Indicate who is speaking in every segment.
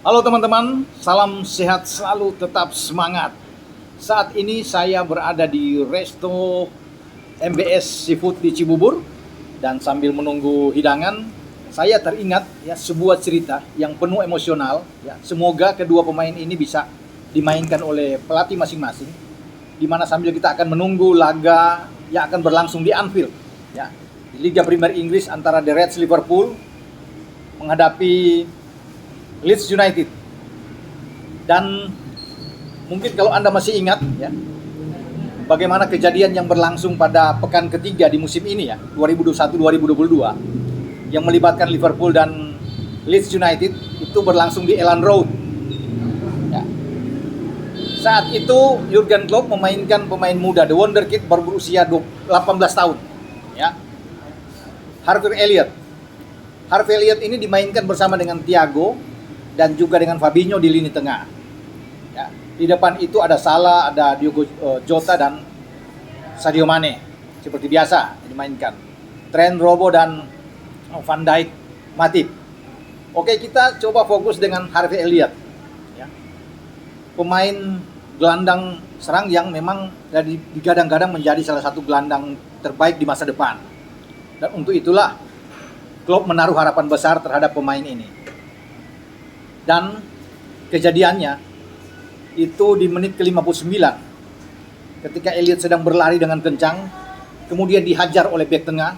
Speaker 1: Halo teman-teman, salam sehat selalu, tetap semangat. Saat ini saya berada di Resto MBS Seafood di Cibubur dan sambil menunggu hidangan, saya teringat ya sebuah cerita yang penuh emosional ya. Semoga kedua pemain ini bisa dimainkan oleh pelatih masing-masing di mana sambil kita akan menunggu laga yang akan berlangsung di Anfield ya, di Liga Premier Inggris antara The Reds Liverpool menghadapi Leeds United. Dan mungkin kalau Anda masih ingat ya, bagaimana kejadian yang berlangsung pada pekan ketiga di musim ini ya, 2021-2022 yang melibatkan Liverpool dan Leeds United itu berlangsung di Elland Road. Ya. Saat itu Jurgen Klopp memainkan pemain muda The Wonderkid baru berusia 18 tahun ya. Harvey Elliott. Harvey Elliott ini dimainkan bersama dengan Thiago dan juga dengan Fabinho di lini tengah. Ya, di depan itu ada Salah, ada Diogo Jota dan Sadio Mane seperti biasa dimainkan. Trent, Robo dan Van Dijk, Matip. Oke, kita coba fokus dengan Harvey Elliott. Ya. Pemain gelandang serang yang memang digadang-gadang menjadi salah satu gelandang terbaik di masa depan. Dan untuk itulah Klopp menaruh harapan besar terhadap pemain ini. Dan kejadiannya itu di menit ke-59 ketika Elliott sedang berlari dengan kencang, kemudian dihajar oleh bek tengah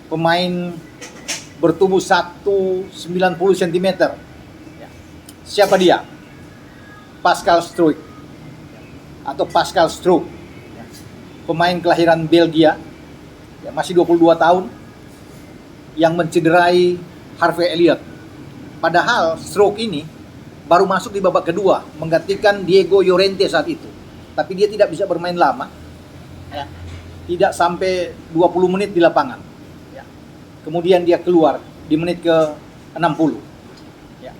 Speaker 1: pemain bertubuh 190 cm. Ya. Siapa dia? Pascal Struijk atau Pascal Struijk, ya. Pemain kelahiran Belgia, ya, masih 22 tahun, yang mencederai Harvey Elliott. Padahal Struijk ini baru masuk di babak kedua menggantikan Diego Llorente saat itu. Tapi dia tidak bisa bermain lama. Ya. Tidak sampai 20 menit di lapangan. Ya. Kemudian dia keluar di menit ke-60. Ya.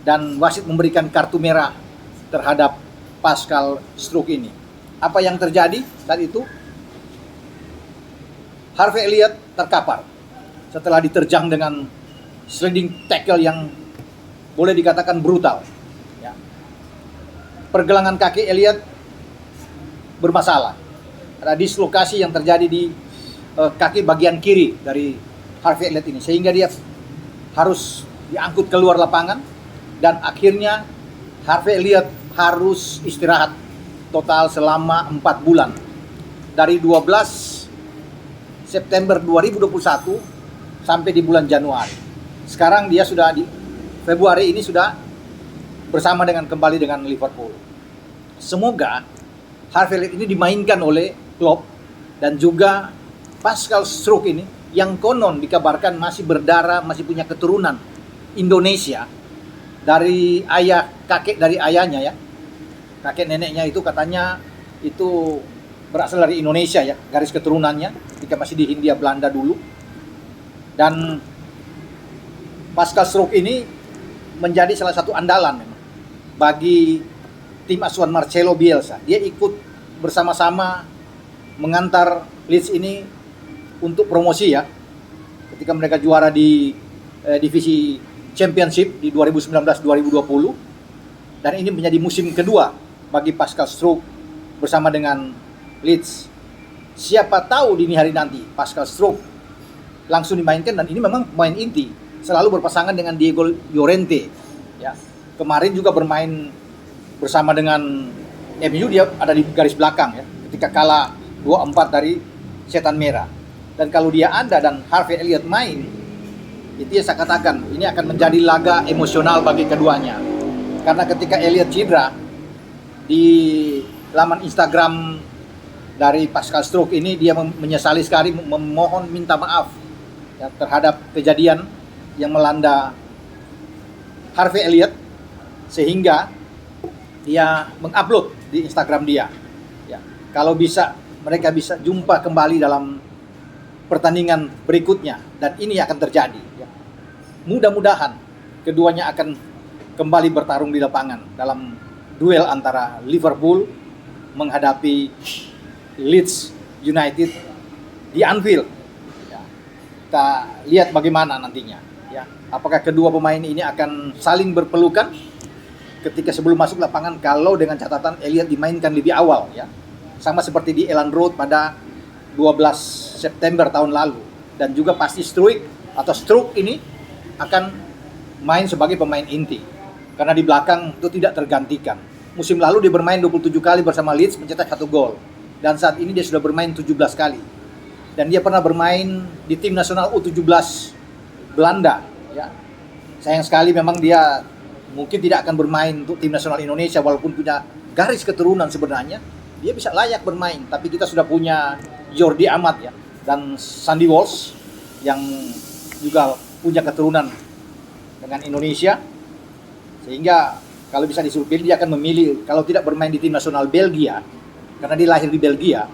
Speaker 1: Dan wasit memberikan kartu merah terhadap Pascal Struijk ini. Apa yang terjadi saat itu? Harvey Elliott terkapar setelah diterjang dengan sliding tackle yang boleh dikatakan brutal. Ya. Pergelangan kaki Elliott bermasalah. Ada dislokasi yang terjadi di kaki bagian kiri dari Harvey Elliott ini, sehingga dia harus diangkut keluar lapangan dan akhirnya Harvey Elliott harus istirahat total selama 4 bulan dari 12 September 2021 sampai di bulan Januari. Sekarang dia sudah di Februari ini sudah bersama kembali dengan Liverpool. Semoga Harvey Elliott ini dimainkan oleh Klopp dan juga Pascal Struijk ini yang konon dikabarkan masih berdarah, masih punya keturunan Indonesia dari kakek dari ayahnya ya. Kakek neneknya itu katanya itu berasal dari Indonesia ya, garis keturunannya ketika masih di Hindia Belanda dulu. Dan Pascal Struijk ini menjadi salah satu andalan memang bagi tim asuhan Marcelo Bielsa. Dia ikut bersama-sama mengantar Leeds ini untuk promosi ya. Ketika mereka juara di divisi Championship di 2019-2020. Dan ini menjadi musim kedua bagi Pascal Struijk bersama dengan Leeds. Siapa tahu dini hari nanti Pascal Struijk langsung dimainkan, dan ini memang pemain inti, selalu berpasangan dengan Diego Llorente ya. Kemarin juga bermain bersama dengan MU, dia ada di garis belakang ya ketika kalah 2-4 dari Setan Merah. Dan kalau dia ada dan Harvey Elliott main, itu ya saya katakan ini akan menjadi laga emosional bagi keduanya. Karena ketika Elliott cedera, di laman Instagram dari Pascal Struijk ini dia menyesali sekali, memohon minta maaf ya, terhadap kejadian yang melanda Harvey Elliott, sehingga dia mengupload di Instagram dia. Ya, kalau bisa mereka bisa jumpa kembali dalam pertandingan berikutnya, dan ini akan terjadi. Ya. Mudah-mudahan keduanya akan kembali bertarung di lapangan dalam duel antara Liverpool menghadapi Leeds United di Anfield. Ya. Kita lihat bagaimana nantinya. Ya. Apakah kedua pemain ini akan saling berpelukan ketika sebelum masuk lapangan, kalau dengan catatan Elliott dimainkan lebih awal ya. Sama seperti di Elland Road pada 12 September tahun lalu. Dan juga pasti Struijk ini akan main sebagai pemain inti. Karena di belakang itu tidak tergantikan. Musim lalu dia bermain 27 kali bersama Leeds, mencetak 1 gol. Dan saat ini dia sudah bermain 17 kali. Dan dia pernah bermain di tim nasional U17 Belanda ya. Sayang sekali memang dia mungkin tidak akan bermain untuk tim nasional Indonesia, walaupun punya garis keturunan sebenarnya. Dia bisa layak bermain, tapi kita sudah punya Jordi Amat ya, dan Sandy Walsh yang juga punya keturunan dengan Indonesia. Sehingga kalau bisa disuruh pilih, dia akan memilih kalau tidak bermain di tim nasional Belgia, karena dia lahir di Belgia.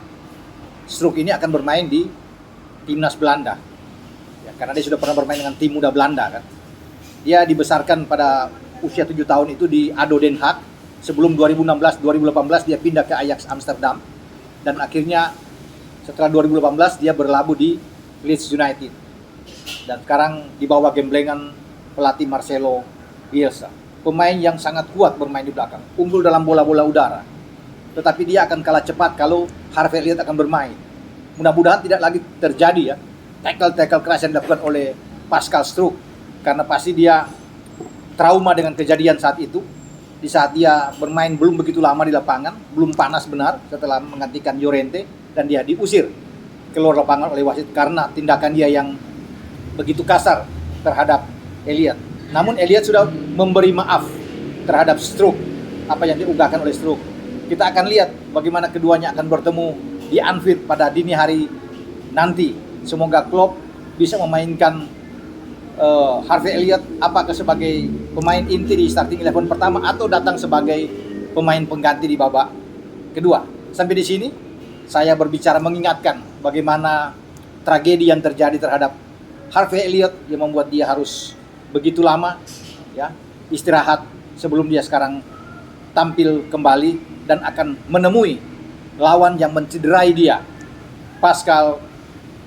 Speaker 1: Struijk ini akan bermain di timnas Belanda ya, karena dia sudah pernah bermain dengan tim muda Belanda kan. Dia dibesarkan pada usia 7 tahun itu di ADO Den Haag. Sebelum 2016-2018 dia pindah ke Ajax Amsterdam. Dan akhirnya setelah 2018 dia berlabuh di Leeds United. Dan sekarang di bawah gemblengan pelatih Marcelo Bielsa. Pemain yang sangat kuat bermain di belakang, unggul dalam bola-bola udara. Tetapi dia akan kalah cepat kalau Harvey Elliott akan bermain. Mudah-mudahan tidak lagi terjadi ya tackle keras yang dilakukan oleh Pascal Struijk, karena pasti dia trauma dengan kejadian saat itu. Di saat dia bermain belum begitu lama di lapangan, belum panas benar setelah menggantikan Llorente, dan dia diusir keluar lapangan oleh wasit karena tindakan dia yang begitu kasar terhadap Elliott. Namun Elliott sudah memberi maaf terhadap Struijk, apa yang diunggahkan oleh Struijk. Kita akan lihat bagaimana keduanya akan bertemu di Anfield pada dini hari nanti. Semoga Klopp bisa memainkan Harvey Elliott apakah sebagai pemain inti di starting 11 pertama atau datang sebagai pemain pengganti di babak kedua. Sampai di sini saya berbicara mengingatkan bagaimana tragedi yang terjadi terhadap Harvey Elliott yang membuat dia harus begitu lama ya istirahat sebelum dia sekarang tampil kembali dan akan menemui lawan yang mencederai dia, Pascal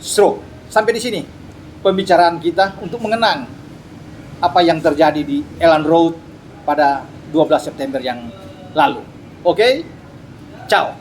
Speaker 1: Struijk. Sampai di sini pembicaraan kita untuk mengenang apa yang terjadi di Elland Road pada 12 September yang lalu. Oke? Ciao.